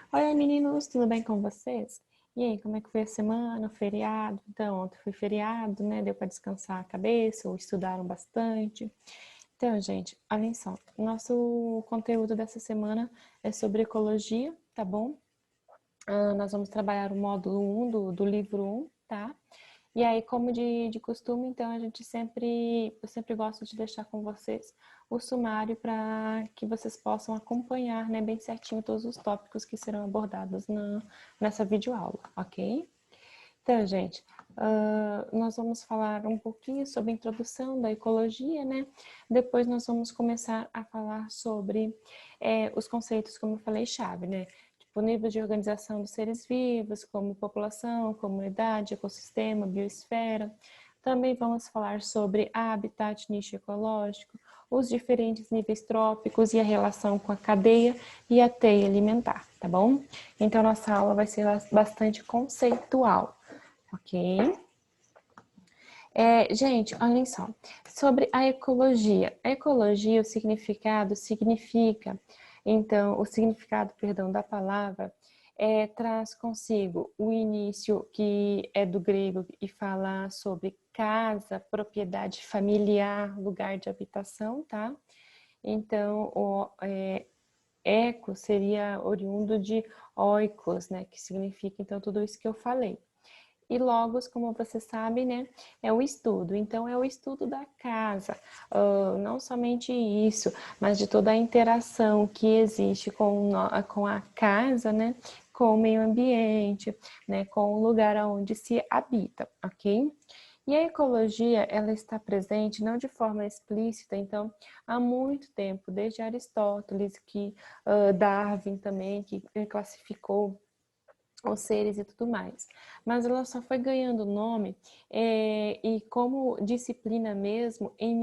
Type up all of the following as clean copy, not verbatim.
Oi, meninos, tudo bem com vocês? E aí, como é que foi a semana, o feriado? Então, ontem foi feriado, né? Deu para descansar a cabeça ou estudaram bastante? Então, gente, olhem só, nosso conteúdo dessa semana é sobre ecologia, tá bom? Nós vamos trabalhar o módulo 1 do livro 1, tá? E aí, como de costume, então, eu sempre gosto de deixar com vocês o sumário para que vocês possam acompanhar, né, bem certinho todos os tópicos que serão abordados nessa videoaula, ok? Então, gente, nós vamos falar um pouquinho sobre a introdução da ecologia, né? Depois nós vamos começar a falar sobre os conceitos, como eu falei, chave, né? Tipo, nível de organização dos seres vivos, como população, comunidade, ecossistema, biosfera. Também vamos falar sobre habitat, nicho ecológico, os diferentes níveis trópicos e a relação com a cadeia e a teia alimentar, tá bom? Então, nossa aula vai ser bastante conceitual, ok? Gente, olhem só, sobre a ecologia. A ecologia, o significado significa, então, o significado, perdão, da palavra traz consigo o início, que é do grego e fala sobre casa, propriedade familiar, lugar de habitação, tá? Então, eco seria oriundo de oikos, né? Que significa, então, tudo isso que eu falei. E logos, como você sabe, né, é o estudo. Então, é o estudo da casa. Não somente isso, mas de toda a interação que existe com a casa, né, com o meio ambiente, né, com o lugar onde se habita, ok? E a ecologia, ela está presente não de forma explícita, então, há muito tempo, desde Aristóteles, Darwin também, que classificou os seres e tudo mais. Mas ela só foi ganhando nome e como disciplina mesmo em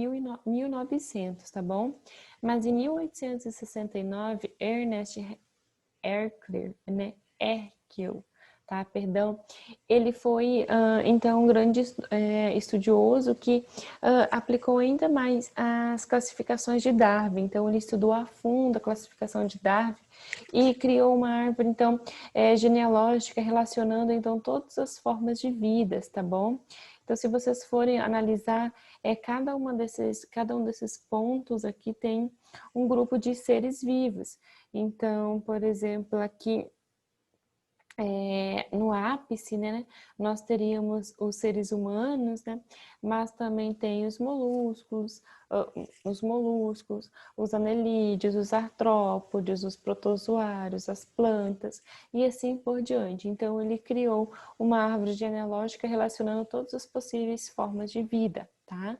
1900, tá bom? Mas em 1869, Ernest Haeckel, né? Haeckel, tá? Perdão. Ele foi, então, um grande estudioso que aplicou ainda mais as classificações de Darwin. Então, ele estudou a fundo a classificação de Darwin e criou uma árvore, então, genealógica relacionando, então, todas as formas de vidas, tá bom? Então, se vocês forem analisar, cada um desses pontos aqui tem um grupo de seres vivos. Então, por exemplo, aqui no ápice, né, nós teríamos os seres humanos, né, mas também tem os moluscos, os anelídeos, os artrópodes, os protozoários, as plantas e assim por diante. Então, ele criou uma árvore genealógica relacionando todas as possíveis formas de vida, tá?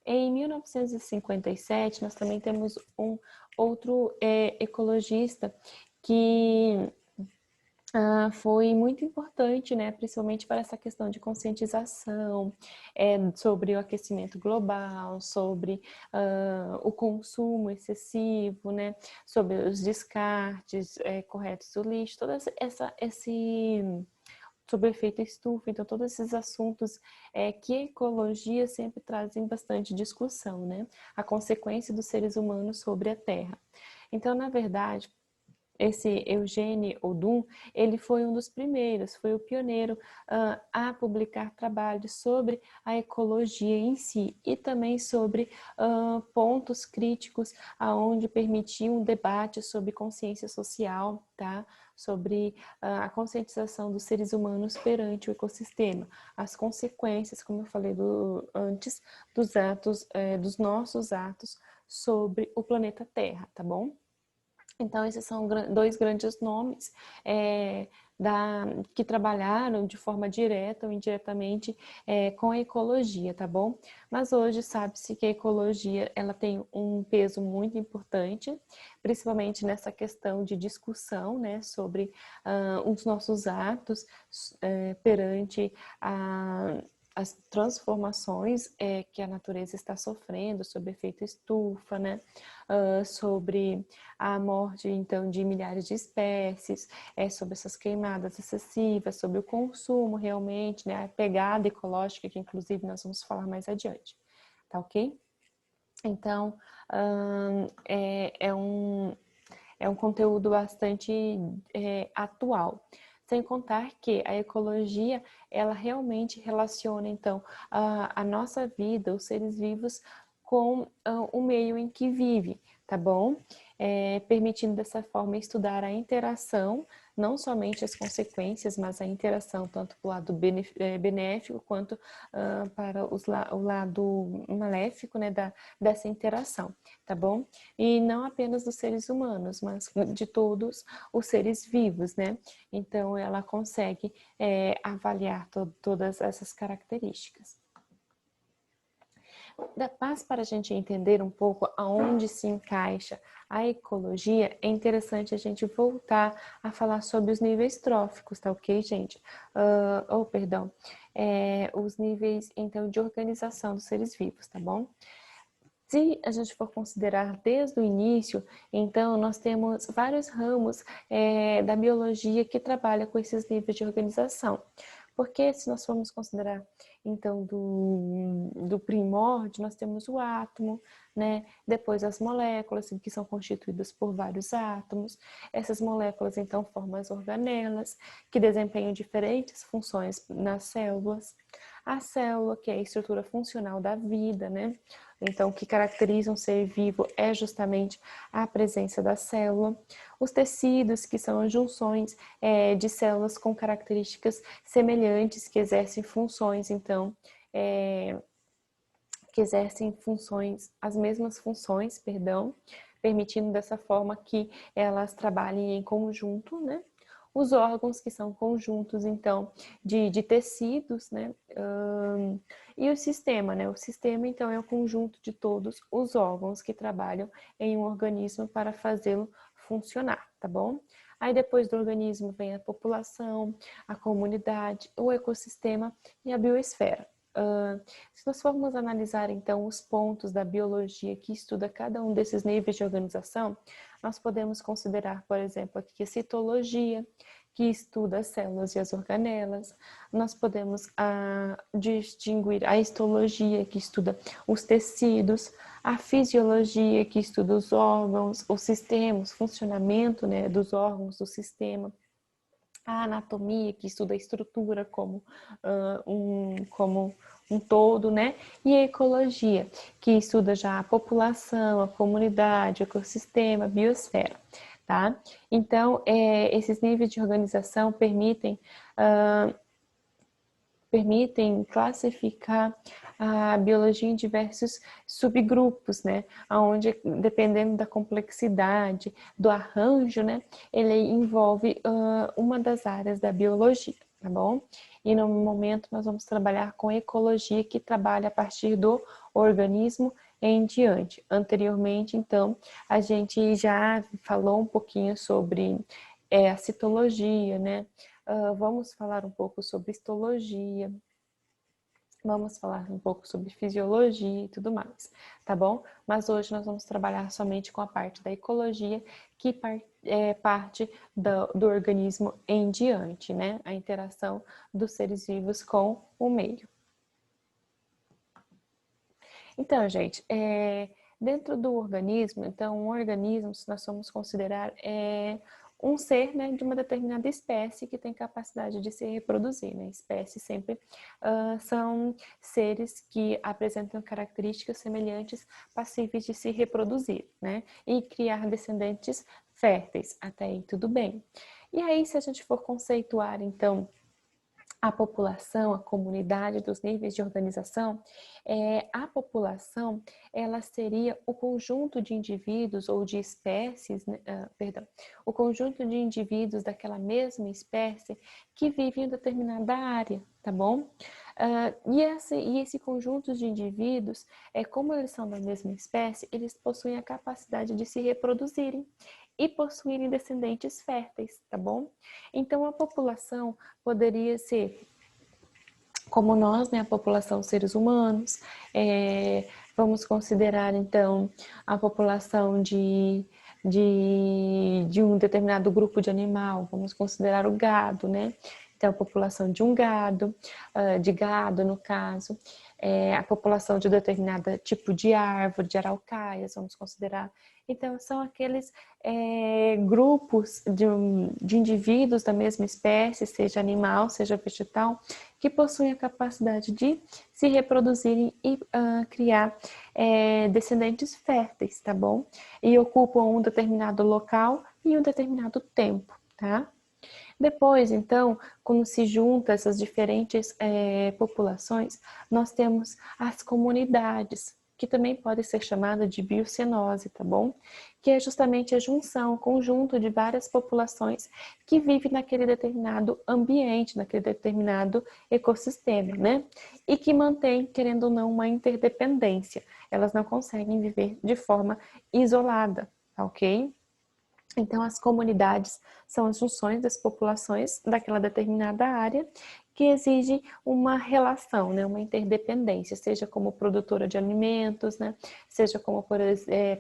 Em 1957, nós também temos um outro ecologista que foi muito importante, né, principalmente para essa questão de conscientização sobre o aquecimento global, sobre o consumo excessivo, né, sobre os descartes corretos do lixo, sobre o efeito estufa, então todos esses assuntos que a ecologia sempre trazem bastante discussão, né, a consequência dos seres humanos sobre a Terra. Então, na verdade, esse Eugene Odum, ele foi um dos primeiros, foi o pioneiro a publicar trabalhos sobre a ecologia em si e também sobre pontos críticos aonde permitiam um debate sobre consciência social, tá? Sobre a conscientização dos seres humanos perante o ecossistema, as consequências, como eu falei antes, dos nossos atos sobre o planeta Terra, tá bom? Então, esses são dois grandes nomes que trabalharam de forma direta ou indiretamente com a ecologia, tá bom? Mas hoje sabe-se que a ecologia ela tem um peso muito importante, principalmente nessa questão de discussão, né, sobre os nossos atos perante as transformações que a natureza está sofrendo, sobre efeito estufa, né? Sobre a morte, então, de milhares de espécies, sobre essas queimadas excessivas, sobre o consumo realmente, né? A pegada ecológica, que inclusive nós vamos falar mais adiante, tá ok? Então, é um conteúdo bastante atual. Sem contar que a ecologia, ela realmente relaciona, então, a nossa vida, os seres vivos, com o meio em que vive, tá bom? Permitindo dessa forma estudar a interação, não somente as consequências, mas a interação tanto para o lado benéfico quanto para o lado maléfico, né, dessa interação, tá bom? E não apenas dos seres humanos, mas de todos os seres vivos, né? Então, ela consegue avaliar todas essas características. Mas para a gente entender um pouco aonde se encaixa a ecologia, é interessante a gente voltar a falar sobre os níveis tróficos, tá ok, gente? Perdão. Os níveis, então, de organização dos seres vivos, tá bom? Se a gente for considerar desde o início, então nós temos vários ramos da biologia que trabalham com esses níveis de organização. Porque se nós formos considerar, então, do primórdio, nós temos o átomo, né? Depois as moléculas, que são constituídas por vários átomos. Essas moléculas, então, formam as organelas, que desempenham diferentes funções nas células. A célula, que é a estrutura funcional da vida, né? Então, o que caracteriza um ser vivo é justamente a presença da célula. Os tecidos, que são as junções de células com características semelhantes, que exercem funções, então, as mesmas funções, permitindo dessa forma que elas trabalhem em conjunto, né? Os órgãos, que são conjuntos, então, de tecidos, né? E o sistema, né? O sistema, então, é o conjunto de todos os órgãos que trabalham em um organismo para fazê-lo funcionar, tá bom? Aí, depois do organismo, vem a população, a comunidade, o ecossistema e a biosfera. Se nós formos analisar, então, os pontos da biologia que estuda cada um desses níveis de organização, nós podemos considerar, por exemplo, aqui a citologia, que estuda as células e as organelas. Nós podemos distinguir a histologia, que estuda os tecidos, a fisiologia, que estuda os órgãos, os sistemas, funcionamento, né, dos órgãos do sistema. A anatomia, que estuda a estrutura como um todo, né? E a ecologia, que estuda já a população, a comunidade, o ecossistema, a biosfera, tá? Então, esses níveis de organização permitem classificar a biologia em diversos subgrupos, né? Onde, dependendo da complexidade, do arranjo, né? Ele envolve uma das áreas da biologia, tá bom? E no momento nós vamos trabalhar com ecologia, que trabalha a partir do organismo em diante. Anteriormente, então, a gente já falou um pouquinho sobre a citologia, né? Vamos falar um pouco sobre histologia, vamos falar um pouco sobre fisiologia e tudo mais, tá bom? Mas hoje nós vamos trabalhar somente com a parte da ecologia, que parte do organismo em diante, né? A interação dos seres vivos com o meio. Então, gente, dentro do organismo, então, um organismo, se nós formos considerar, um ser, né, de uma determinada espécie que tem capacidade de se reproduzir, né? Espécies sempre são seres que apresentam características semelhantes, passíveis de se reproduzir, né? E criar descendentes férteis. Até aí tudo bem. E aí, se a gente for conceituar, então, a população, a comunidade dos níveis de organização, a população, ela seria o conjunto de indivíduos ou de espécies, o conjunto de indivíduos daquela mesma espécie que vivem em determinada área, tá bom? E esse conjunto de indivíduos, como eles são da mesma espécie, eles possuem a capacidade de se reproduzirem e possuírem descendentes férteis, tá bom? Então, a população poderia ser, como nós, né, a população seres humanos, vamos considerar, então, a população de um determinado grupo de animal, vamos considerar o gado, né? Então, a população de um gado, de gado, no caso, a população de determinado tipo de árvore, de araucárias, vamos considerar Então, são aqueles grupos de indivíduos da mesma espécie, seja animal, seja vegetal, que possuem a capacidade de se reproduzirem e criar descendentes férteis, tá bom? E ocupam um determinado local e um determinado tempo, tá? Depois, então, quando se junta essas diferentes populações, nós temos as comunidades, que também pode ser chamada de biocenose, tá bom? Que é justamente a junção, conjunto de várias populações que vivem naquele determinado ambiente, naquele determinado ecossistema, né? E que mantém, querendo ou não, uma interdependência. Elas não conseguem viver de forma isolada, tá ok? Então, as comunidades são as junções das populações daquela determinada área que exige uma relação, né, uma interdependência, seja como produtora de alimentos, né, seja como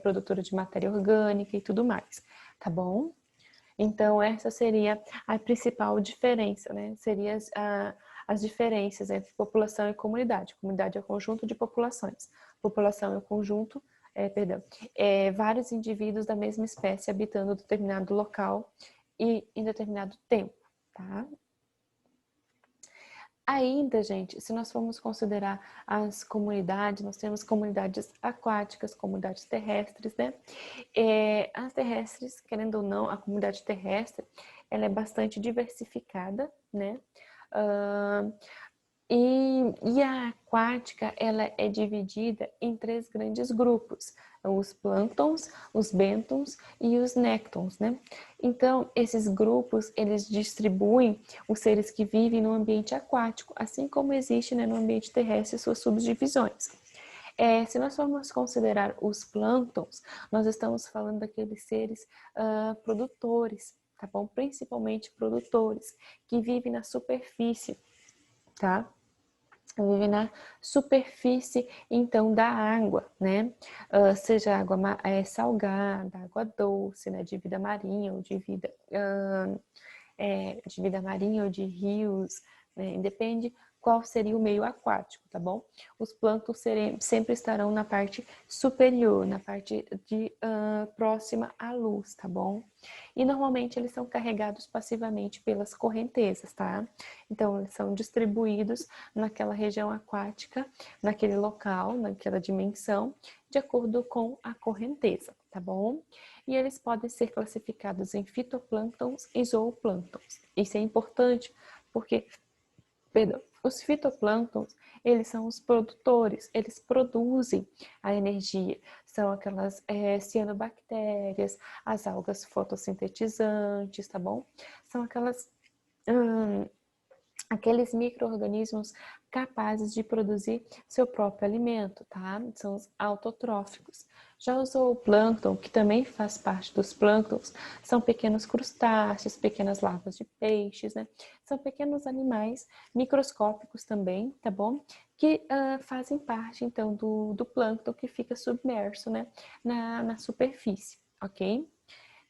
produtora de matéria orgânica e tudo mais, tá bom? Então, essa seria a principal diferença, né? Seria as diferenças entre população e comunidade. Comunidade é o conjunto de populações. População é o conjunto, vários indivíduos da mesma espécie habitando determinado local e em determinado tempo, tá? Ainda, gente, se nós formos considerar as comunidades, nós temos comunidades aquáticas, comunidades terrestres, né? As terrestres, querendo ou não, a comunidade terrestre, ela é bastante diversificada, né? E a aquática, ela é dividida em 3 grandes grupos: os plânctons, os bêntons e os néctons, né? Então, esses grupos, eles distribuem os seres que vivem no ambiente aquático, assim como existe, né, no ambiente terrestre suas subdivisões. Se nós formos considerar os plânctons, nós estamos falando daqueles seres produtores, tá bom? Principalmente produtores, que vivem na superfície, tá? Vive na superfície, então, da água, né? Seja água salgada, água doce, né? De vida marinha ou de vida marinha ou de rios, né? Depende qual seria o meio aquático, tá bom? Os plânctons sempre estarão na parte superior, na parte próxima à luz, tá bom? E normalmente eles são carregados passivamente pelas correntezas, tá? Então, eles são distribuídos naquela região aquática, naquele local, naquela dimensão, de acordo com a correnteza, tá bom? E eles podem ser classificados em fitoplânctons e zooplânctons. Isso é importante porque, os fitoplânctons, eles são os produtores, eles produzem a energia. São aquelas cianobactérias, as algas fotossintetizantes, tá bom? São aqueles micro-organismos capazes de produzir seu próprio alimento, tá? São os autotróficos. Já o zooplâncton, que também faz parte dos plânctons, são pequenos crustáceos, pequenas larvas de peixes, né? São pequenos animais microscópicos também, tá bom? Que fazem parte, então, do plâncton que fica submerso, né? Na superfície, ok?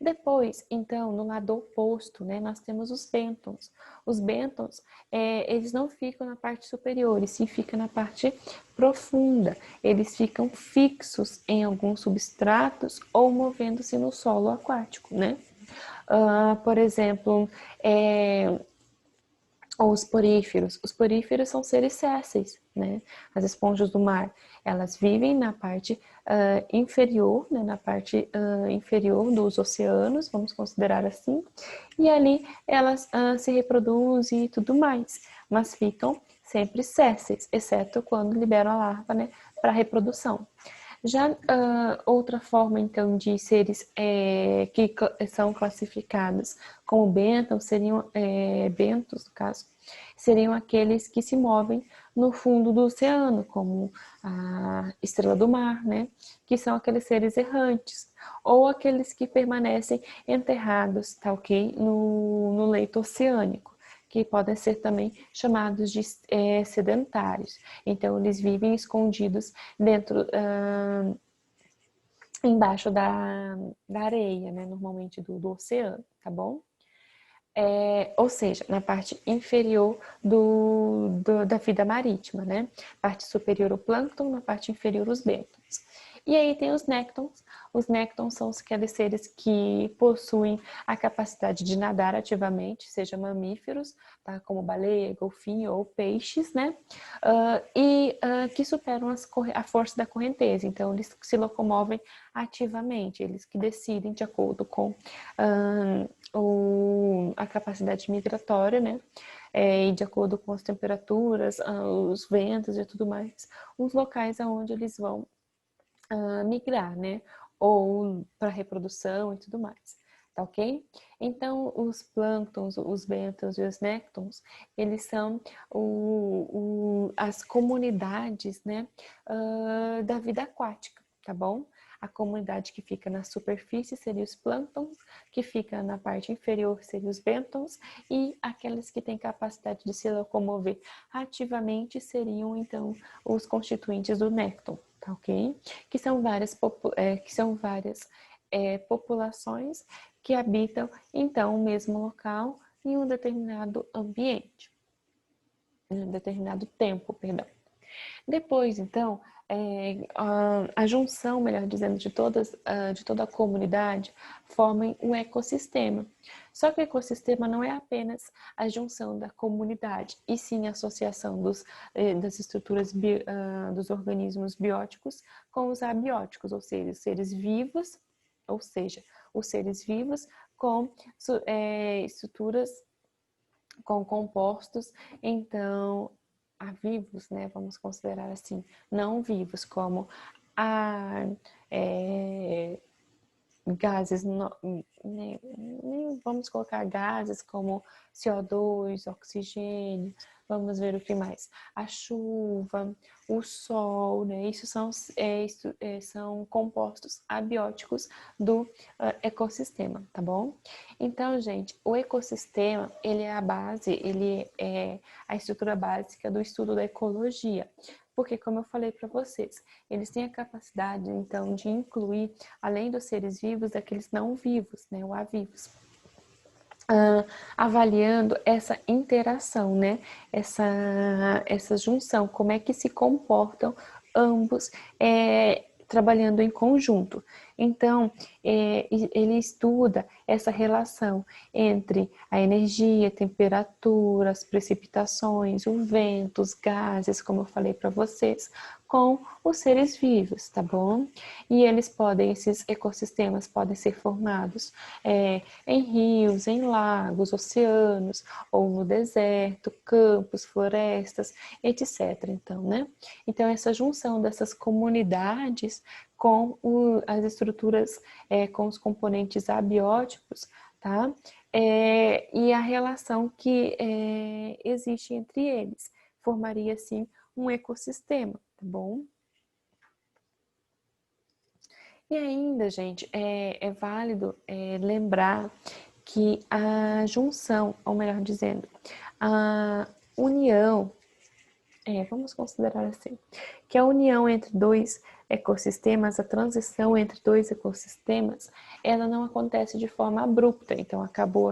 Depois, então, no lado oposto, né, nós temos os bêntons. Os bêntons, eles não ficam na parte superior, eles sim ficam na parte profunda. Eles ficam fixos em alguns substratos ou movendo-se no solo aquático, né? Por exemplo, os poríferos. Os poríferos são seres sésseis, né? As esponjas do mar, elas vivem na parte inferior, né? Na parte inferior dos oceanos, vamos considerar assim, e ali elas se reproduzem e tudo mais, mas ficam sempre sésseis, exceto quando liberam a larva, né? Para reprodução. Já outra forma, então, de seres que são classificados como bêntos, bentos, no caso, seriam aqueles que se movem no fundo do oceano, como a estrela do mar, né? Que são aqueles seres errantes, ou aqueles que permanecem enterrados, tá ok? No leito oceânico, que podem ser também chamados de sedentários. Então, eles vivem escondidos dentro, embaixo da areia, né? Normalmente do oceano, tá bom? Ou seja, na parte inferior da vida marítima, né? Parte superior o plâncton, na parte inferior os bêntons. E aí tem os néctons. Os néctons são aqueles seres que possuem a capacidade de nadar ativamente, seja mamíferos, tá? Como baleia, golfinho ou peixes, né? Que superam a força da correnteza. Então, eles se locomovem ativamente, eles que decidem de acordo com a capacidade migratória, né? E de acordo com as temperaturas, os ventos e tudo mais, os locais aonde eles vão migrar, né? Ou para reprodução e tudo mais, tá ok? Então, os plânctons, os bêntons e os néctons, eles são as comunidades, né? Da vida aquática, tá bom? A comunidade que fica na superfície seria os plânctons, que fica na parte inferior seria os bêntons, e aqueles que têm capacidade de se locomover ativamente seriam, então, os constituintes do nécton, tá ok? Que são várias populações que habitam, então, o mesmo local em um determinado ambiente, em um determinado tempo, perdão. Depois, então, a junção, melhor dizendo, de toda a comunidade formam um ecossistema. Só que o ecossistema não é apenas a junção da comunidade, e sim a associação das estruturas dos organismos bióticos com os abióticos, ou seja, os seres vivos com estruturas, com compostos, então, vivos, né? Vamos considerar assim, não vivos, como ar, gases, vamos colocar gases como CO2, oxigênio, vamos ver o que mais. A chuva, o sol, né? Isso são compostos abióticos do ecossistema, tá bom? Então, gente, o ecossistema, ele é a base, ele é a estrutura básica do estudo da ecologia. Porque, como eu falei para vocês, eles têm a capacidade, então, de incluir, além dos seres vivos, aqueles não vivos, né, ou avivos. Avaliando essa interação, né, essa junção, como é que se comportam ambos trabalhando em conjunto. Então, ele estuda essa relação entre a energia, a temperatura, as precipitações, o vento, os gases, como eu falei para vocês, com os seres vivos, tá bom? E esses ecossistemas podem ser formados em rios, em lagos, oceanos, ou no deserto, campos, florestas, etc. Então, né? Então, essa junção dessas comunidades com as estruturas, com os componentes abióticos, tá? E a relação que existe entre eles formaria, assim, um ecossistema, tá bom? E ainda, gente, é válido lembrar que a junção, ou melhor dizendo, a união, vamos considerar assim, que a união entre dois ecossistemas, a transição entre dois ecossistemas, ela não acontece de forma abrupta. Então, acabou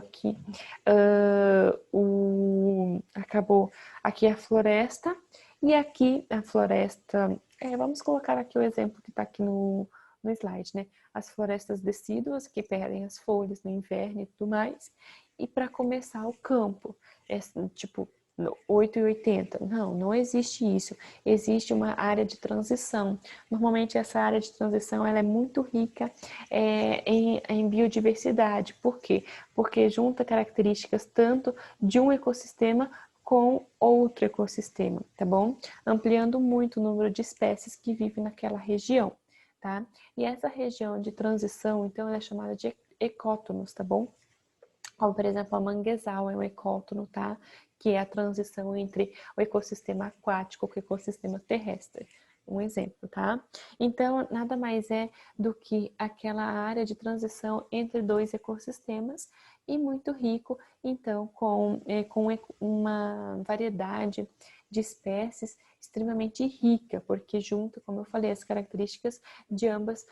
aqui a floresta, e aqui a floresta, vamos colocar aqui o exemplo que está aqui no slide, né? As florestas decíduas que perdem as folhas no inverno e tudo mais, e para começar o campo, tipo 8 e 80. Não existe isso. Existe uma área de transição. Normalmente essa área de transição ela é muito rica em biodiversidade. Por quê? Porque junta características tanto de um ecossistema com outro ecossistema, tá bom? Ampliando muito o número de espécies que vivem naquela região, tá? E essa região de transição, então, ela é chamada de ecótonos, tá bom? Como, por exemplo, a manguezal é um ecótono, tá? Que é a transição entre o ecossistema aquático e o ecossistema terrestre. Um exemplo, tá? Então, nada mais é do que aquela área de transição entre dois ecossistemas e muito rico, então, com uma variedade de espécies extremamente rica, porque junta, como eu falei, as características de ambos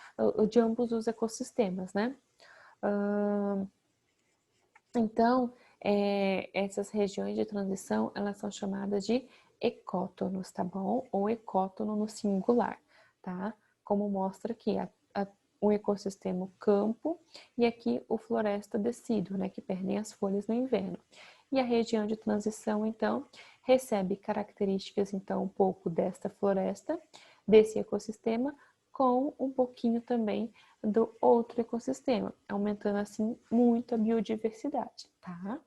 os ecossistemas, né? Então, essas regiões de transição, elas são chamadas de ecótonos, tá bom? Ou ecótono no singular, tá? como mostra aqui o ecossistema campo e aqui o floresta decíduo, né, que perdem as folhas no inverno. E a região de transição, então, recebe características, então, um pouco desta floresta, desse ecossistema, com um pouquinho também do outro ecossistema, aumentando, assim, muito a biodiversidade, tá?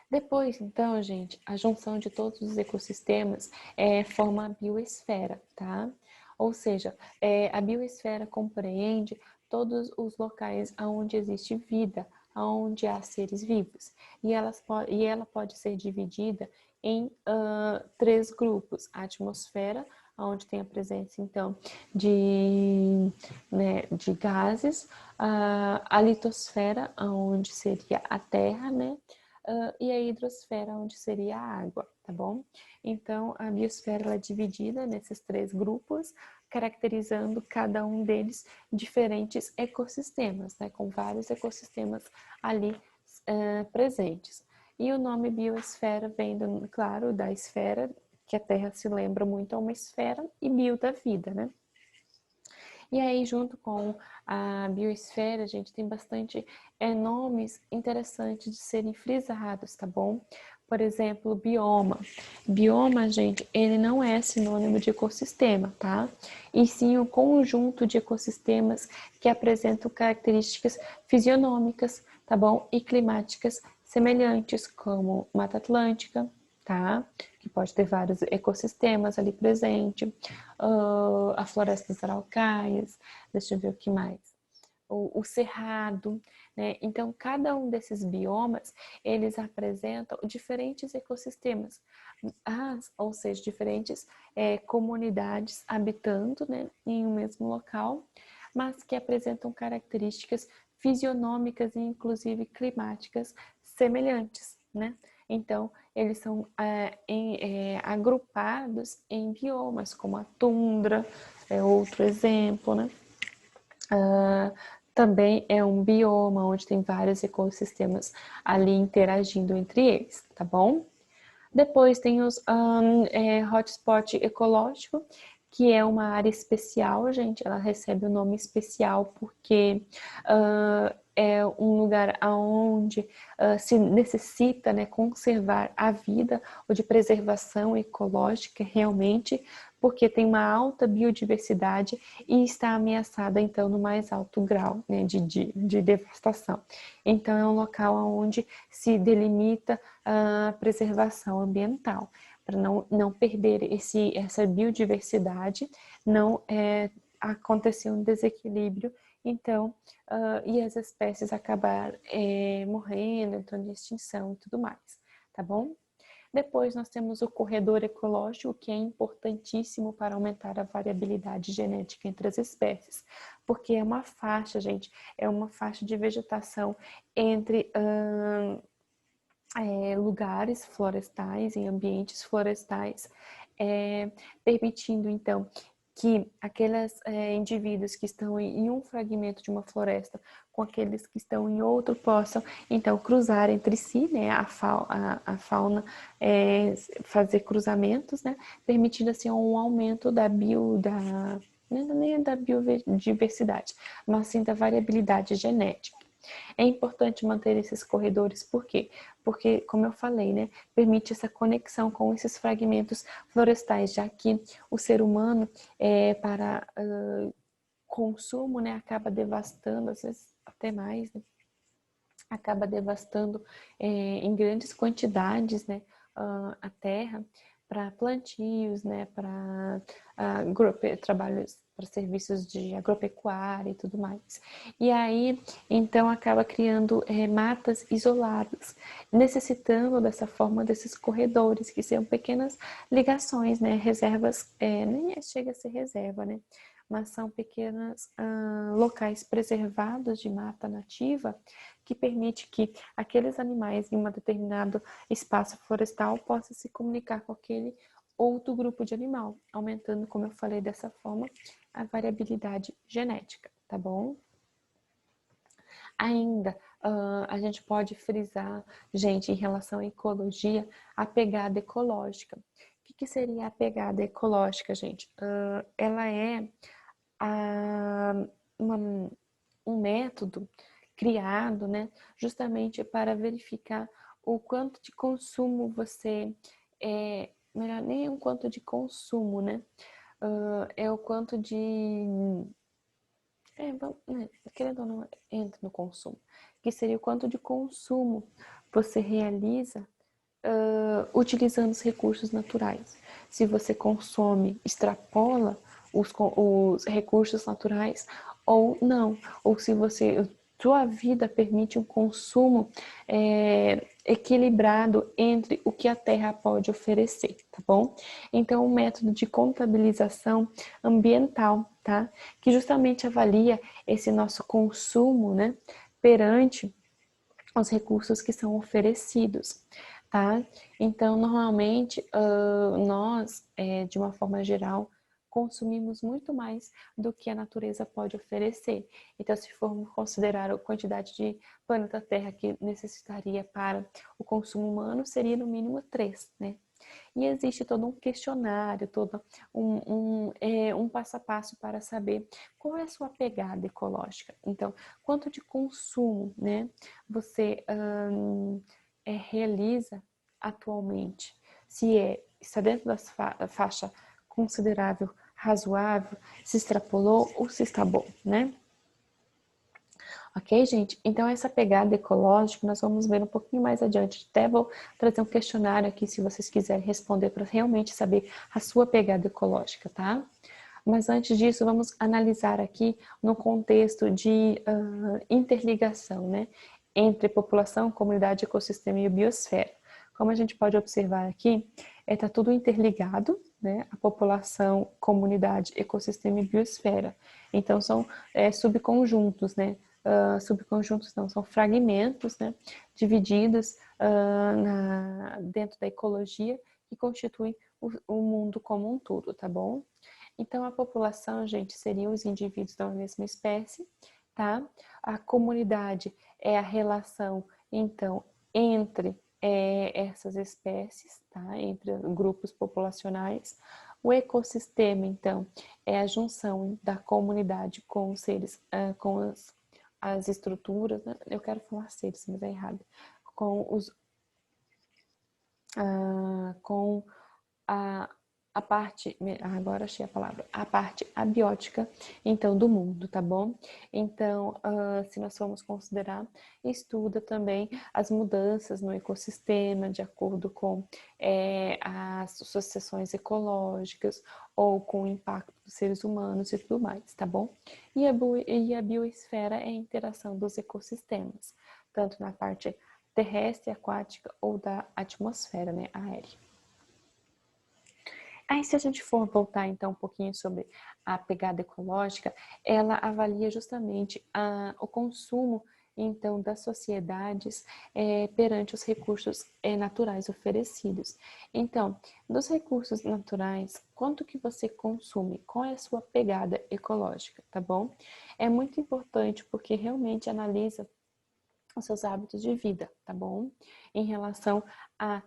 Depois, então, gente, a junção de todos os ecossistemas forma a biosfera, tá? Ou seja, a biosfera compreende todos os locais onde existe vida, onde há seres vivos. E ela pode ser dividida em 3 grupos. A atmosfera, onde tem a presença, então, de gases. A litosfera, onde seria a Terra, né? E a hidrosfera, onde seria a água, tá bom? Então, a biosfera ela é dividida nesses 3 grupos, caracterizando cada um deles diferentes ecossistemas, né? Com vários ecossistemas ali presentes. E o nome biosfera vem, claro, da esfera, que a Terra se lembra muito a uma esfera, e bio da vida, né? E aí, junto com a biosfera, a gente tem bastante nomes interessantes de serem frisados, tá bom? Por exemplo, bioma. Bioma, gente, ele não é sinônimo de ecossistema, tá? E sim um conjunto de ecossistemas que apresentam características fisionômicas, tá bom? E climáticas semelhantes, como Mata Atlântica, tá? Que pode ter vários ecossistemas ali presente, a floresta das araucárias, deixa eu ver o que mais. O cerrado, né? Então, cada um desses biomas, eles apresentam diferentes ecossistemas, ou seja, diferentes comunidades habitando, né, em um mesmo local, mas que apresentam características fisionômicas e, inclusive, climáticas semelhantes, né? Então, eles são agrupados em biomas, como a tundra, é outro exemplo, né? Também é um bioma onde tem vários ecossistemas ali interagindo entre eles, tá bom? Depois tem os hotspot ecológico, que é uma área especial, gente. Ela recebe o nome especial porque é um lugar onde se necessita, né, conservar a vida, ou de preservação ecológica realmente, porque tem uma alta biodiversidade e está ameaçada, então, no mais alto grau, né, de devastação. Então, é um local onde se delimita a preservação ambiental, para não perder essa biodiversidade, não acontecer um desequilíbrio, então, e as espécies acabar morrendo, entrando em extinção e tudo mais, tá bom? Depois nós temos o corredor ecológico, que é importantíssimo para aumentar a variabilidade genética entre as espécies, porque é uma faixa, gente, é uma faixa de vegetação entre lugares florestais, em ambientes florestais, permitindo então que aqueles indivíduos que estão em um fragmento de uma floresta com aqueles que estão em outro possam então cruzar entre si, né, a fauna fazer cruzamentos, né, permitindo assim um aumento nem da biodiversidade, mas sim da variabilidade genética. É importante manter esses corredores, por quê? Porque, como eu falei, né, permite essa conexão com esses fragmentos florestais, já que o ser humano, para consumo, né, acaba devastando, às vezes até mais, né, acaba devastando em grandes quantidades, né, a terra para plantios, né, para trabalhos, para serviços de agropecuária e tudo mais. E aí, então, acaba criando matas isoladas, necessitando dessa forma desses corredores, que são pequenas ligações, né, reservas, nem chega a ser reserva, né, mas são pequenos locais preservados de mata nativa que permite que aqueles animais em um determinado espaço florestal possam se comunicar com aquele outro grupo de animal, aumentando, como eu falei, dessa forma, a variabilidade genética, tá bom? Ainda, a gente pode frisar, gente, em relação à ecologia, a pegada ecológica, que seria a pegada ecológica, gente? Ela é um método criado, né, justamente para verificar o quanto de consumo você melhor, nem é um quanto de consumo, né? É o quanto de querendo ou não, entra no consumo, que seria o quanto de consumo você realiza utilizando os recursos naturais. Se você consome, extrapola os recursos naturais ou não, ou se sua vida permite um consumo equilibrado entre o que a Terra pode oferecer, tá bom? Então, um método de contabilização ambiental, tá? Que justamente avalia esse nosso consumo, né, perante os recursos que são oferecidos, tá? Então, normalmente, nós, de uma forma geral, consumimos muito mais do que a natureza pode oferecer. Então, se formos considerar a quantidade de planeta Terra que necessitaria para o consumo humano, seria no mínimo 3, né? E existe todo um questionário, todo um passo a passo para saber qual é a sua pegada ecológica. Então, quanto de consumo, né, você realiza atualmente? Se está dentro da faixa considerável, razoável, se extrapolou ou se está bom, né? Ok, gente? Então, essa pegada ecológica nós vamos ver um pouquinho mais adiante. Até vou trazer um questionário aqui, se vocês quiserem responder, para realmente saber a sua pegada ecológica, tá? Mas antes disso, vamos analisar aqui no contexto de interligação, né? Entre população, comunidade, ecossistema e biosfera. Como a gente pode observar aqui, está tudo interligado, né? A população, comunidade, ecossistema e biosfera. Então, são subconjuntos, né? Subconjuntos não, são fragmentos, né, divididos dentro da ecologia que constituem o mundo como um todo, tá bom? Então, a população, gente, seriam os indivíduos da mesma espécie, tá? A comunidade é a relação, então, entre essas espécies, tá? Entre grupos populacionais. O ecossistema, então, é a junção da comunidade com os seres, com as estruturas, né? Eu quero falar seres, mas é errado, com a parte, agora achei a palavra, a parte abiótica, então, do mundo, tá bom? Então, se nós formos considerar, estuda também as mudanças no ecossistema, de acordo com as sucessões ecológicas, ou com o impacto dos seres humanos e tudo mais, tá bom? E a biosfera é a interação dos ecossistemas, tanto na parte terrestre, aquática ou da atmosfera, né, aérea. Aí, se a gente for voltar então um pouquinho sobre a pegada ecológica, ela avalia justamente o consumo então das sociedades perante os recursos naturais oferecidos. Então, dos recursos naturais, quanto que você consome? Qual é a sua pegada ecológica, tá bom? É muito importante porque realmente analisa os seus hábitos de vida, tá bom? Em relação a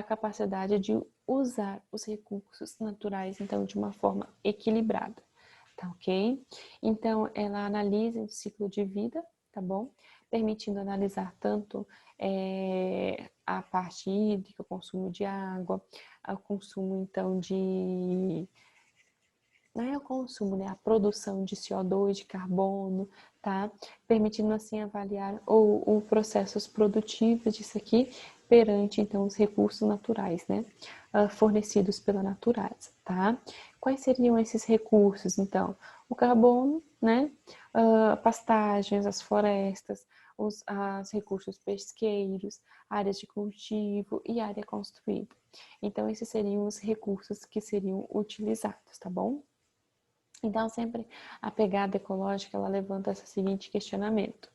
capacidade de usar os recursos naturais, então, de uma forma equilibrada, tá ok? Então, ela analisa o ciclo de vida, tá bom? Permitindo analisar tanto a parte hídrica, o consumo de água, o consumo, então, não é o consumo, né? A produção de CO2, de carbono, tá? Permitindo assim avaliar os processos produtivos disso aqui perante então os recursos naturais, né? Fornecidos pela natureza, tá? Quais seriam esses recursos, então? O carbono, né? Pastagens, as florestas, os recursos pesqueiros, áreas de cultivo e área construída. Então, esses seriam os recursos que seriam utilizados, tá bom? Então, sempre a pegada ecológica, ela levanta esse seguinte questionamento.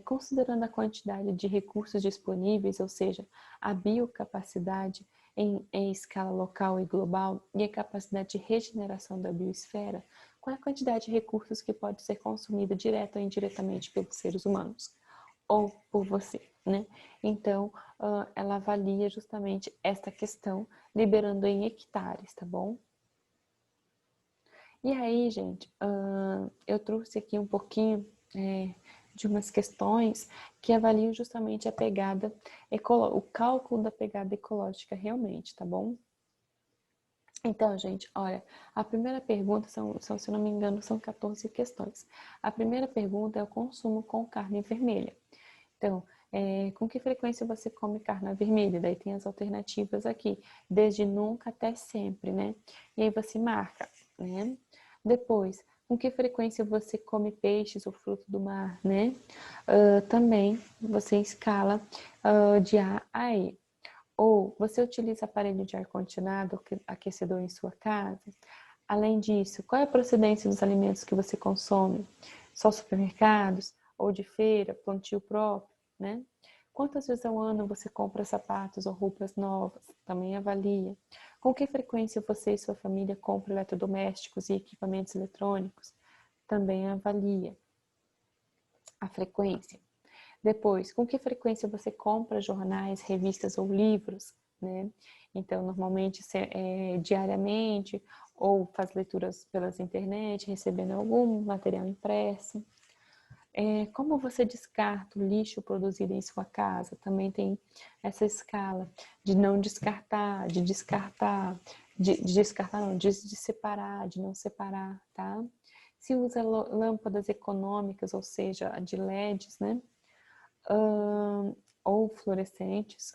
Considerando a quantidade de recursos disponíveis, ou seja, a biocapacidade em escala local e global e a capacidade de regeneração da biosfera, qual é a quantidade de recursos que pode ser consumida direta ou indiretamente pelos seres humanos? ou por você, né? Então, ela avalia justamente esta questão, liberando em hectares, tá bom? E aí, gente, eu trouxe aqui um pouquinho de umas questões que avaliam justamente a pegada o cálculo da pegada ecológica realmente, tá bom? Então, gente, olha, a primeira pergunta se eu não me engano, são 14 questões. A primeira pergunta é o consumo com carne vermelha. Então, com que frequência você come carne vermelha? Daí tem as alternativas aqui, desde nunca até sempre, né? E aí você marca, né? Depois, com que frequência você come peixes ou fruto do mar, né? Também você escala de A a E. Ou você utiliza aparelho de ar-condicionado ou aquecedor em sua casa? Além disso, qual é a procedência dos alimentos que você consome? Só supermercados? Ou de feira, plantio próprio, né? Quantas vezes ao ano você compra sapatos ou roupas novas? Também avalia. Com que frequência você e sua família compram eletrodomésticos e equipamentos eletrônicos? Também avalia a frequência. Depois, com que frequência você compra jornais, revistas ou livros, né? Então, normalmente diariamente ou faz leituras pelas internet, recebendo algum material impresso. Como você descarta o lixo produzido em sua casa? Também tem essa escala de não descartar, de descartar, de descartar não, de separar, de não separar, tá? Se usa lâmpadas econômicas, ou seja, de LEDs, né? Ou fluorescentes,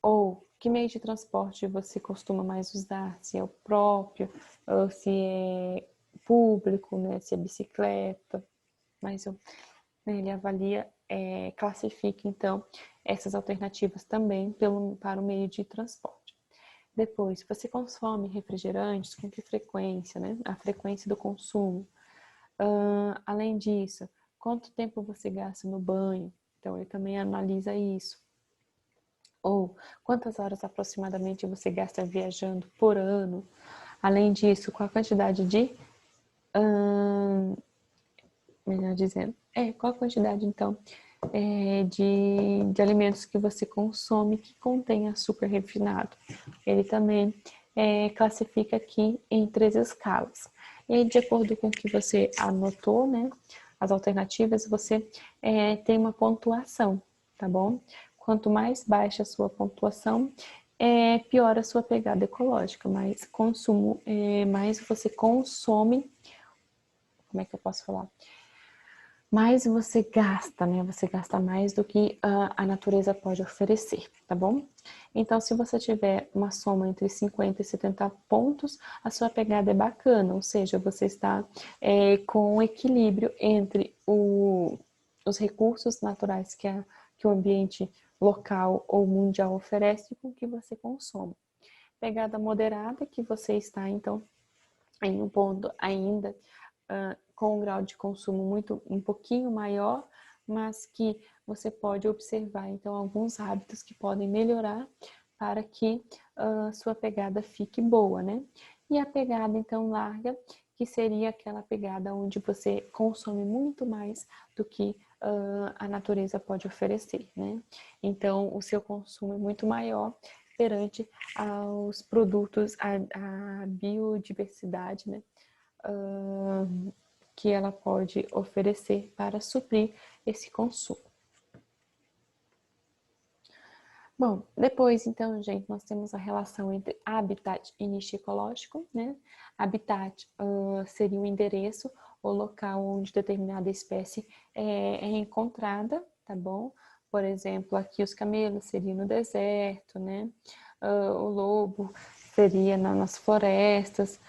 ou que meio de transporte você costuma mais usar, se é o próprio, ou se é público, né? Se é bicicleta, mas ele avalia, classifica então essas alternativas também para o meio de transporte. Depois, você consome refrigerantes, com que frequência, né? A frequência do consumo. Além disso, quanto tempo você gasta no banho? Então, ele também analisa isso. Ou quantas horas aproximadamente você gasta viajando por ano? Além disso, qual a quantidade de... melhor dizendo, qual a quantidade, então, de alimentos que você consome que contém açúcar refinado? Ele também classifica aqui em 3 escalas. E aí, de acordo com o que você anotou, né, as alternativas, você tem uma pontuação, tá bom? Quanto mais baixa a sua pontuação, pior a sua pegada ecológica, mais você consome, como é que eu posso falar? Mais você gasta, né? Você gasta mais do que a natureza pode oferecer, tá bom? Então, se você tiver uma soma entre 50 e 70 pontos, a sua pegada é bacana, ou seja, você está com equilíbrio entre os recursos naturais que o ambiente local ou mundial oferece com o que você consome. Pegada moderada, que você está, então, em um ponto ainda com um grau de consumo um pouquinho maior, mas que você pode observar, então, alguns hábitos que podem melhorar para que sua pegada fique boa, né? E a pegada, então, larga, que seria aquela pegada onde você consome muito mais do que a natureza pode oferecer, né? Então, o seu consumo é muito maior perante aos produtos, a biodiversidade, né? Que ela pode oferecer para suprir esse consumo. Bom, depois, então, gente, nós temos a relação entre habitat e nicho ecológico, né? Habitat seria o endereço ou local onde determinada espécie é encontrada, tá bom? Por exemplo, aqui os camelos seriam no deserto, né? O lobo seria nas florestas.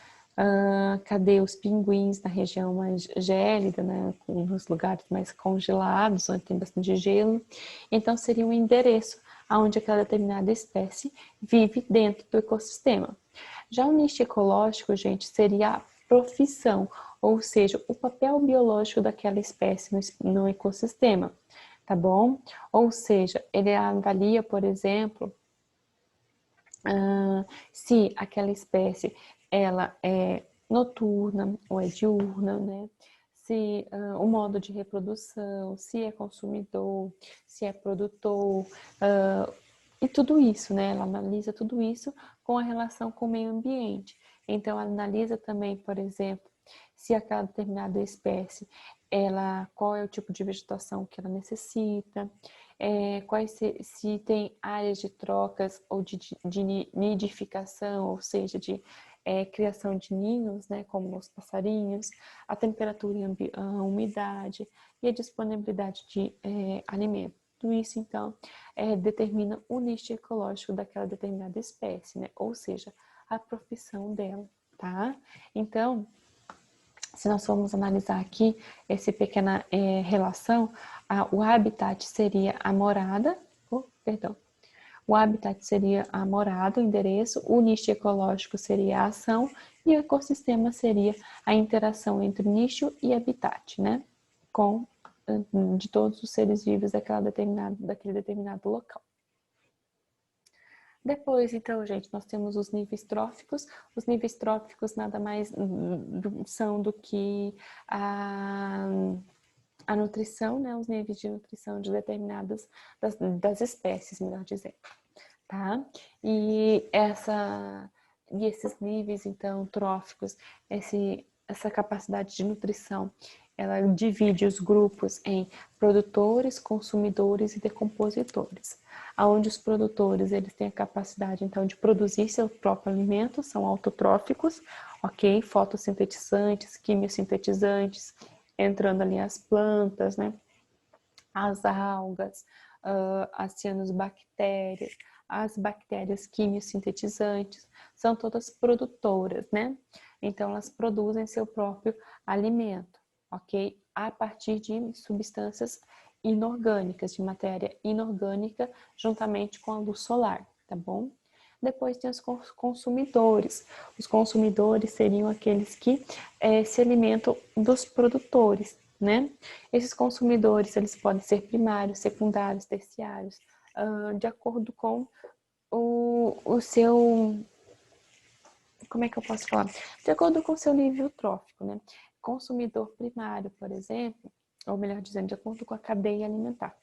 Cadê os pinguins na região mais gélida, né? Nos lugares mais congelados, onde tem bastante gelo. Então, seria um endereço onde aquela determinada espécie vive dentro do ecossistema. Já o nicho ecológico, gente, seria a profissão, ou seja, o papel biológico daquela espécie no ecossistema, tá bom? Ou seja, ele avalia, por exemplo, se aquela espécie ela é noturna ou é diurna, né? se o modo de reprodução, se é consumidor, se é produtor, e tudo isso, né? Ela analisa tudo isso com a relação com o meio ambiente. Então, ela analisa também, por exemplo, se aquela determinada espécie, qual é o tipo de vegetação que ela necessita, se tem áreas de trocas ou de nidificação, ou seja, de criação de ninhos, né, como os passarinhos, a temperatura e a umidade e a disponibilidade de alimento. Tudo isso, então, determina o nicho ecológico daquela determinada espécie, né? Ou seja, a profissão dela, tá? Então, se nós formos analisar aqui essa pequena relação, o habitat seria a morada, o habitat seria a morada, o endereço, o nicho ecológico seria a ação e o ecossistema seria a interação entre nicho e habitat, né? De todos os seres vivos daquele determinado local. Depois, então, gente, nós temos os níveis tróficos. Os níveis tróficos nada mais são do que a nutrição, né? Os níveis de nutrição de determinadas das espécies, melhor dizendo, tá? E esses níveis, então, tróficos, essa capacidade de nutrição, ela divide os grupos em produtores, consumidores e decompositores. Onde os produtores, eles têm a capacidade, então, de produzir seu próprio alimento, são autotróficos, ok? Fotossintetizantes, quimiosintetizantes, entrando ali as plantas, né? As algas, as cianobactérias, as bactérias quimiosintetizantes, são todas produtoras, né? Então, elas produzem seu próprio alimento, ok? A partir de substâncias inorgânicas, de matéria inorgânica, juntamente com a luz solar, tá bom? Depois tem os consumidores. Os consumidores seriam aqueles que se alimentam dos produtores, né? Esses consumidores, eles podem ser primários, secundários, terciários, de acordo com o seu... Como é que eu posso falar? De acordo com o seu nível trófico, né? Consumidor primário, por exemplo, ou melhor dizendo, de acordo com a cadeia alimentar.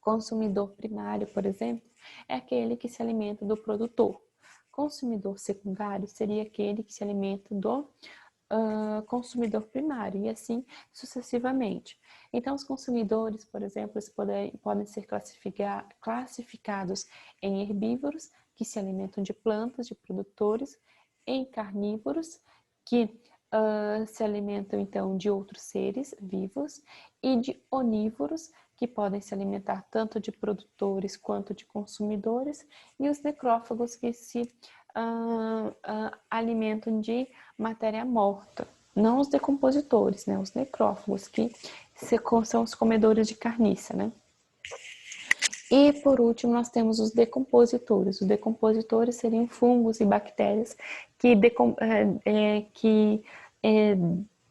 Consumidor primário, por exemplo, é aquele que se alimenta do produtor. Consumidor secundário seria aquele que se alimenta do consumidor primário, e assim sucessivamente. Então, os consumidores, por exemplo, podem ser classificados em herbívoros, que se alimentam de plantas, de produtores, em carnívoros, que se alimentam, então, de outros seres vivos, e de onívoros, que podem se alimentar tanto de produtores quanto de consumidores, e os necrófagos, que se alimentam de matéria morta. Não os decompositores, né? Os necrófagos, que são os comedores de carniça, né? E, por último, nós temos os decompositores. Os decompositores seriam fungos e bactérias que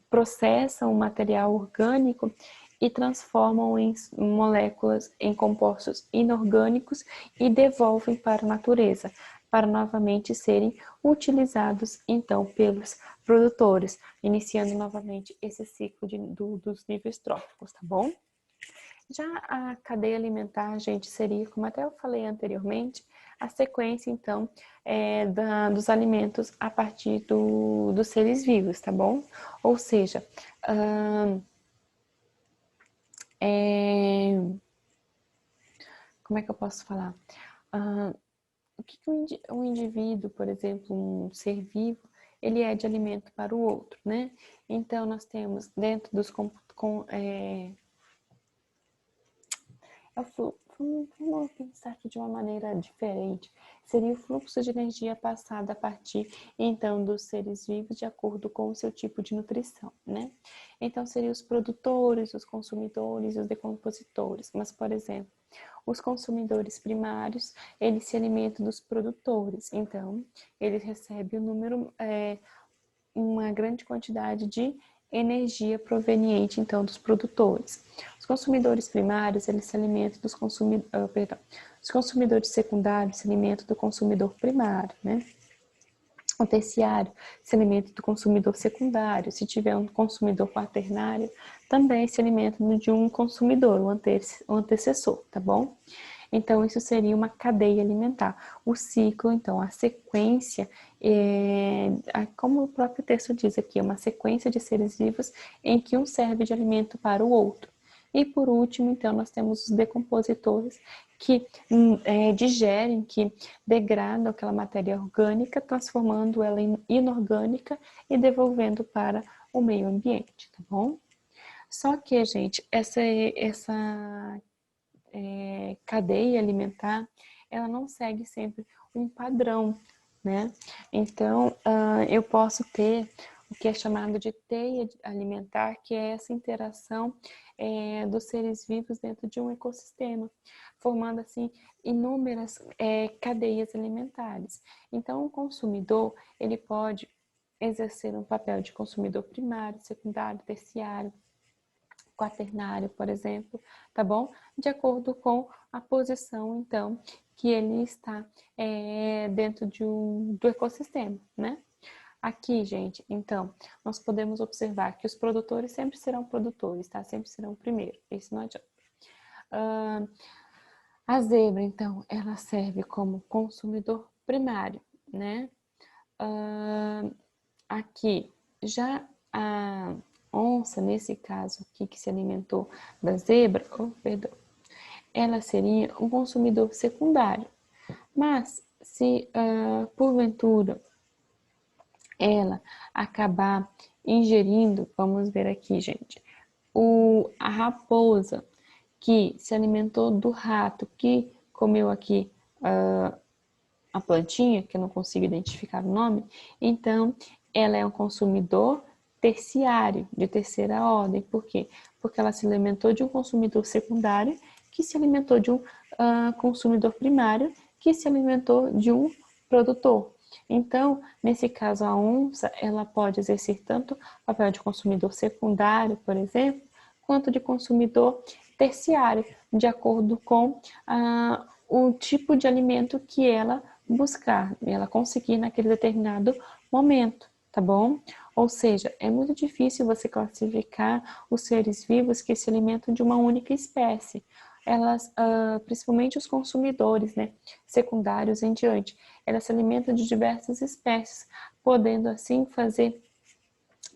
processam o material orgânico e transformam em moléculas em compostos inorgânicos e devolvem para a natureza, para novamente serem utilizados, então, pelos produtores, iniciando novamente esse ciclo dos níveis tróficos, tá bom? Já a cadeia alimentar, gente, seria, como até eu falei anteriormente, a sequência, então, dos alimentos a partir dos seres vivos, tá bom? Ou seja, como é que eu posso falar? O que um indivíduo, por exemplo, um ser vivo, ele é de alimento para o outro, né? Então, nós temos dentro dos vamos pensar aqui de uma maneira diferente. Seria o fluxo de energia passado a partir, então, dos seres vivos de acordo com o seu tipo de nutrição, né? Então, seriam os produtores, os consumidores e os decompositores. Mas, por exemplo, os consumidores primários, eles se alimentam dos produtores. Então, eles recebem uma grande quantidade de energia proveniente, então, dos produtores. Os consumidores primários, eles se alimentam dos os consumidores secundários se alimentam do consumidor primário, né? O terciário se alimenta do consumidor secundário. Se tiver um consumidor quaternário, também se alimenta de um consumidor, o antecessor, tá bom? Então, isso seria uma cadeia alimentar. O ciclo, então, a sequência, como o próprio texto diz aqui, é uma sequência de seres vivos em que um serve de alimento para o outro. E por último, então, nós temos os decompositores que digerem, que degradam aquela matéria orgânica, transformando ela em inorgânica e devolvendo para o meio ambiente, tá bom? Só que, gente, essa cadeia alimentar, ela não segue sempre um padrão, né? Então, eu posso ter o que é chamado de teia alimentar, que é essa interação dos seres vivos dentro de um ecossistema, formando assim inúmeras cadeias alimentares. Então, o consumidor, ele pode exercer um papel de consumidor primário, secundário, terciário, quaternário, por exemplo, tá bom? De acordo com a posição, então, que ele está dentro do ecossistema, né? Aqui, gente, então, nós podemos observar que os produtores sempre serão produtores, tá? Sempre serão o primeiro, isso não adianta. A zebra, então, ela serve como consumidor primário, né? Aqui, já a onça, nesse caso aqui, que se alimentou da zebra, perdão, ela seria um consumidor secundário. Mas, se porventura ela acabar ingerindo, vamos ver aqui, gente, a raposa que se alimentou do rato que comeu aqui a plantinha, que eu não consigo identificar o nome, então ela é um consumidor terciário, de terceira ordem. Por quê? Porque ela se alimentou de um consumidor secundário, que se alimentou de um consumidor primário, que se alimentou de um produtor. Então, nesse caso, a onça, ela pode exercer tanto o papel de consumidor secundário, por exemplo, quanto de consumidor terciário, de acordo com o tipo de alimento que ela buscar, ela conseguir naquele determinado momento, tá bom? Ou seja, é muito difícil você classificar os seres vivos que se alimentam de uma única espécie. Elas, principalmente os consumidores, né, secundários em diante, elas se alimentam de diversas espécies, podendo assim fazer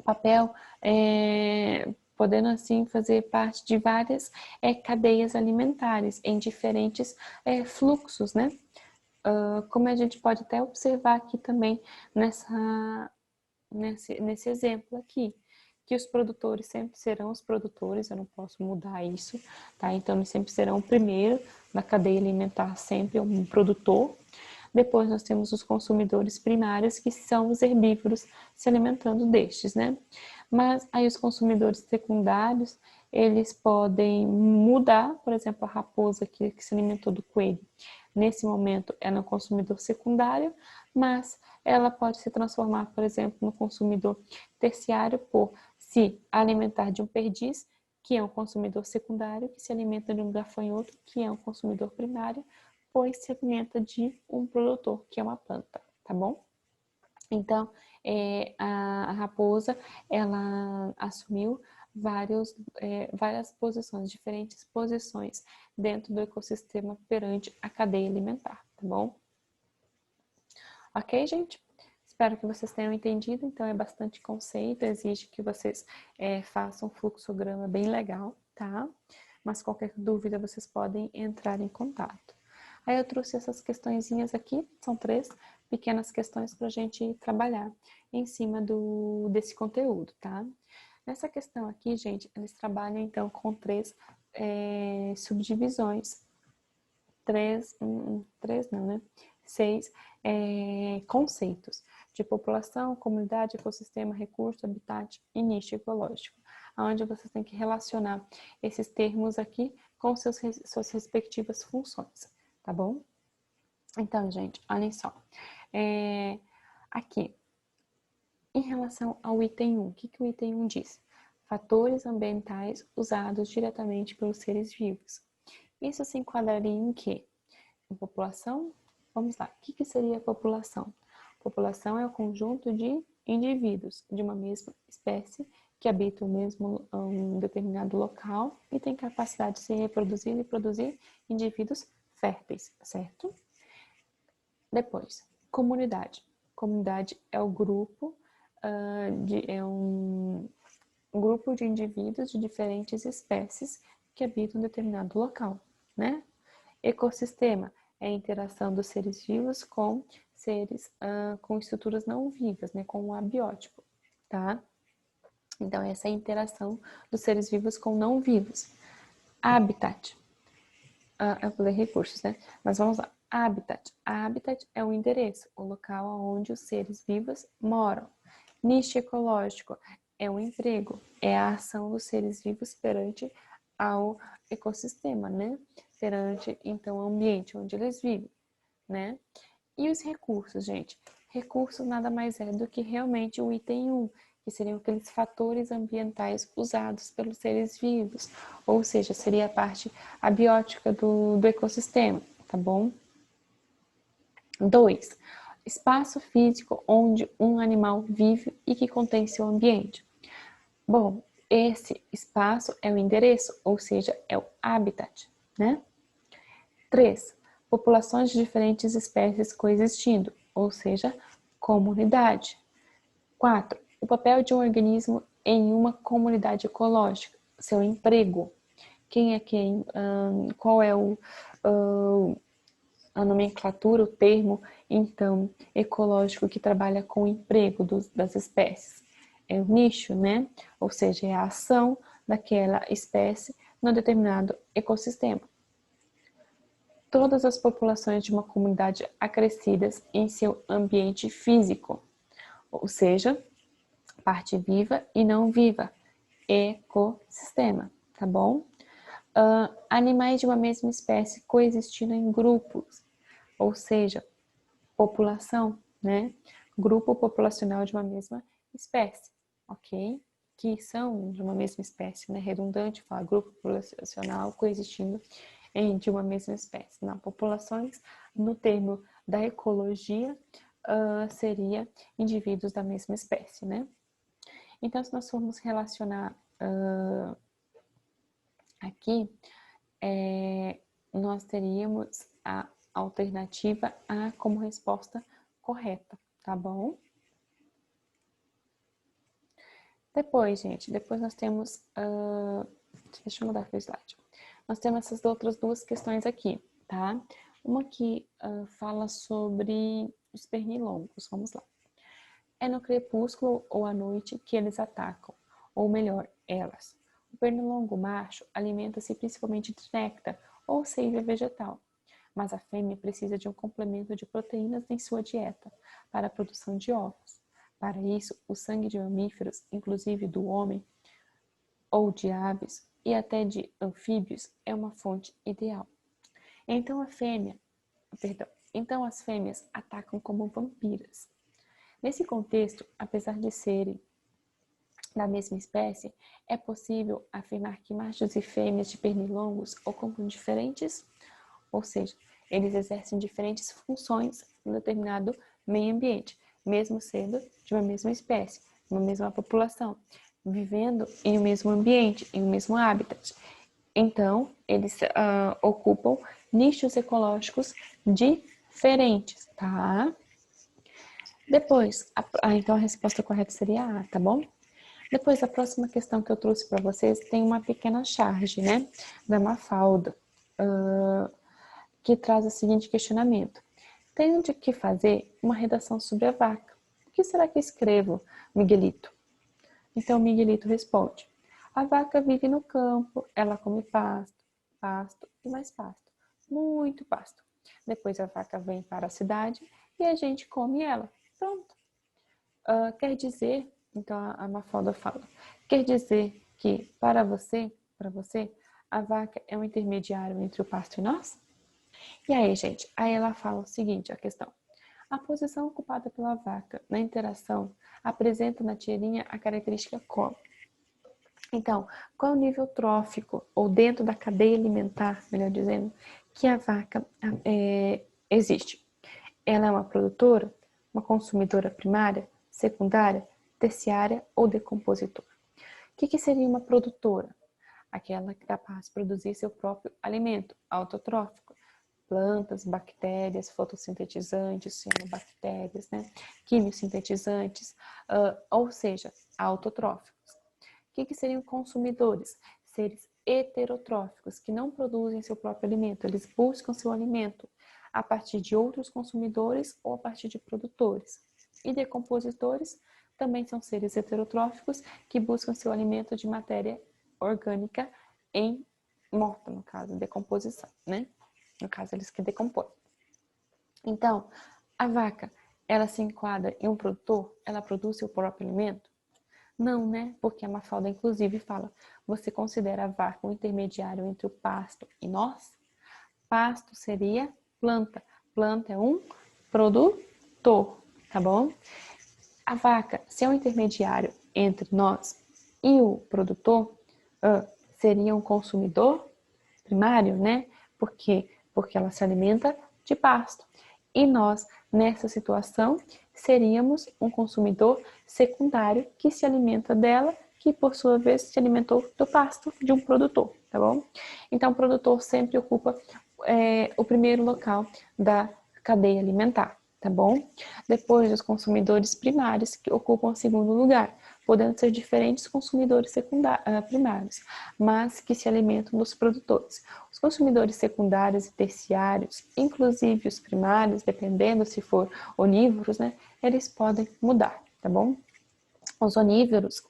papel, podendo assim fazer parte de várias cadeias alimentares em diferentes fluxos, né? Como a gente pode até observar aqui também nesse exemplo aqui, que os produtores sempre serão os produtores, eu não posso mudar isso, tá? Então, eles sempre serão o primeiro na cadeia alimentar, sempre um produtor. Depois nós temos os consumidores primários, que são os herbívoros se alimentando destes, né? Mas aí os consumidores secundários, eles podem mudar, por exemplo, a raposa que se alimentou do coelho. Nesse momento, ela é um consumidor secundário, mas ela pode se transformar, por exemplo, no consumidor terciário por se alimentar de um perdiz, que é um consumidor secundário, que se alimenta de um gafanhoto, que é um consumidor primário, pois se alimenta de um produtor, que é uma planta, tá bom? Então, a raposa, ela assumiu várias posições, diferentes posições dentro do ecossistema perante a cadeia alimentar, tá bom? Ok, gente? Espero que vocês tenham entendido. Então, é bastante conceito, exige que vocês façam um fluxograma bem legal, tá? Mas qualquer dúvida, vocês podem entrar em contato. Aí eu trouxe essas questõezinhas aqui, são 3 pequenas questões para a gente trabalhar em cima desse conteúdo, tá? Nessa questão aqui, gente, eles trabalham então com 3 subdivisões. 3 não, né? 6 conceitos de população, comunidade, ecossistema, recurso, habitat e nicho ecológico, onde vocês têm que relacionar esses termos aqui com suas respectivas funções, tá bom? Então, gente, olhem só. Aqui, em relação ao item 1, o que o item 1 diz? Fatores ambientais usados diretamente pelos seres vivos. Isso se enquadraria em quê? População? Vamos lá. O que seria a população? População é o conjunto de indivíduos de uma mesma espécie que habitam um determinado local e tem capacidade de se reproduzir e produzir indivíduos férteis, certo? Depois, comunidade. Comunidade é o grupo, um grupo de indivíduos de diferentes espécies que habitam um determinado local, né? Ecossistema é a interação dos seres vivos com seres com estruturas não vivas, né? Com o abiótico, tá? Então, essa é a interação dos seres vivos com não vivos. Habitat. Eu falei recursos, né? Mas vamos lá. Habitat. Habitat é o endereço, o local onde os seres vivos moram. Nicho ecológico é o emprego, é a ação dos seres vivos perante ao ecossistema, né? Perante, então, o ambiente onde eles vivem, né? E os recursos, gente? Recursos nada mais é do que realmente o item 1, que seriam aqueles fatores ambientais usados pelos seres vivos, ou seja, seria a parte abiótica do ecossistema, tá bom? 2. Espaço físico onde um animal vive e que contém seu ambiente. Bom, esse espaço é o endereço, ou seja, é o habitat, né? 3. Populações de diferentes espécies coexistindo, ou seja, comunidade. 4. O papel de um organismo em uma comunidade ecológica, seu emprego. Quem é quem? Qual é a nomenclatura, o termo, então, ecológico que trabalha com o emprego das espécies? É o nicho, né? Ou seja, é a ação daquela espécie num determinado ecossistema. Todas as populações de uma comunidade acrescidas em seu ambiente físico, ou seja, parte viva e não viva, ecossistema, tá bom? Animais de uma mesma espécie coexistindo em grupos, ou seja, população, né? Grupo populacional de uma mesma espécie, ok? Que são de uma mesma espécie, né? Redundante falar grupo populacional coexistindo de uma mesma espécie. Não, populações, no termo da ecologia, seria indivíduos da mesma espécie, né? Então, se nós formos relacionar aqui, nós teríamos a alternativa A como resposta correta, tá bom? Depois, gente, nós temos... deixa eu mudar o slide. Nós temos essas outras duas questões aqui, tá? Uma que fala sobre os pernilongos, vamos lá. É no crepúsculo ou à noite que eles atacam, ou melhor, elas. O pernilongo macho alimenta-se principalmente de néctar ou seiva vegetal, mas a fêmea precisa de um complemento de proteínas em sua dieta para a produção de ovos. Para isso, o sangue de mamíferos, inclusive do homem, ou de aves e até de anfíbios, é uma fonte ideal. Então as fêmeas atacam como vampiras. Nesse contexto, apesar de serem da mesma espécie, é possível afirmar que machos e fêmeas de pernilongos ocupam diferentes, ou seja, eles exercem diferentes funções em um determinado meio ambiente, mesmo sendo de uma mesma espécie, uma mesma população, vivendo em um mesmo ambiente, em um mesmo habitat. Então, eles ocupam nichos ecológicos diferentes, tá? Depois, então a resposta correta seria A, tá bom? Depois, a próxima questão que eu trouxe para vocês tem uma pequena charge, né? Da Mafalda, que traz o seguinte questionamento. Tenho de que fazer uma redação sobre a vaca. O que será que escrevo, Miguelito? Então, Miguelito responde. A vaca vive no campo, ela come pasto, pasto e mais pasto. Muito pasto. Depois a vaca vem para a cidade e a gente come ela. Pronto. Quer dizer, então a Mafalda fala, quer dizer que para você, a vaca é um intermediário entre o pasto e nós? E aí, gente, aí ela fala o seguinte, a questão. A posição ocupada pela vaca na interação apresenta na tirinha a característica como? Então, qual é o nível trófico, ou dentro da cadeia alimentar, melhor dizendo, que a vaca existe? Ela é uma produtora? uma consumidora primária, secundária, terciária ou decompositora. O que seria uma produtora? Aquela capaz de produzir seu próprio alimento, autotrófico. Plantas, bactérias, fotossintetizantes, cianobactérias, né? Quimiosintetizantes, ou seja, autotróficos. O que seriam consumidores? Seres heterotróficos, que não produzem seu próprio alimento, eles buscam seu alimento a partir de outros consumidores ou a partir de produtores. E decompositores também são seres heterotróficos que buscam seu alimento de matéria orgânica em morta, no caso, decomposição, né? No caso, eles que decompõem. Então, a vaca, ela se enquadra em um produtor? Ela produz seu próprio alimento? Não, né? Porque a Mafalda, inclusive, fala: você considera a vaca um intermediário entre o pasto e nós? Pasto seria planta. Planta é um produtor, tá bom? A vaca, se é um intermediário entre nós e o produtor, seria um consumidor primário, né? Por quê? Porque ela se alimenta de pasto. E nós, nessa situação, seríamos um consumidor secundário que se alimenta dela, que por sua vez se alimentou do pasto de um produtor, tá bom? Então, o produtor sempre ocupa o primeiro local da cadeia alimentar, tá bom? Depois, os consumidores primários, que ocupam o segundo lugar, podendo ser diferentes consumidores primários, mas que se alimentam dos produtores. Os consumidores secundários e terciários, inclusive os primários, dependendo se for onívoros, né, eles podem mudar, tá bom? Os onívoros,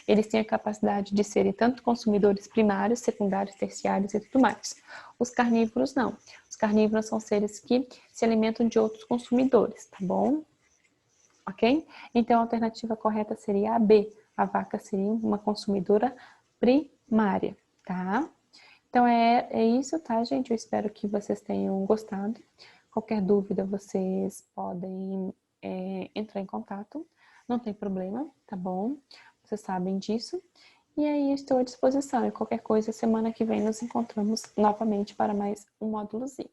eles têm a capacidade de serem tanto consumidores primários, secundários, terciários e tudo mais. Os carnívoros não. Os carnívoros são seres que se alimentam de outros consumidores, tá bom? Ok? Então, a alternativa correta seria a B. A vaca seria uma consumidora primária, tá? Então, é isso, tá, gente? Eu espero que vocês tenham gostado. Qualquer dúvida, vocês podem entrar em contato. Não tem problema, tá bom? Vocês sabem disso. E aí, estou à disposição. E qualquer coisa, semana que vem nos encontramos novamente para mais um módulozinho.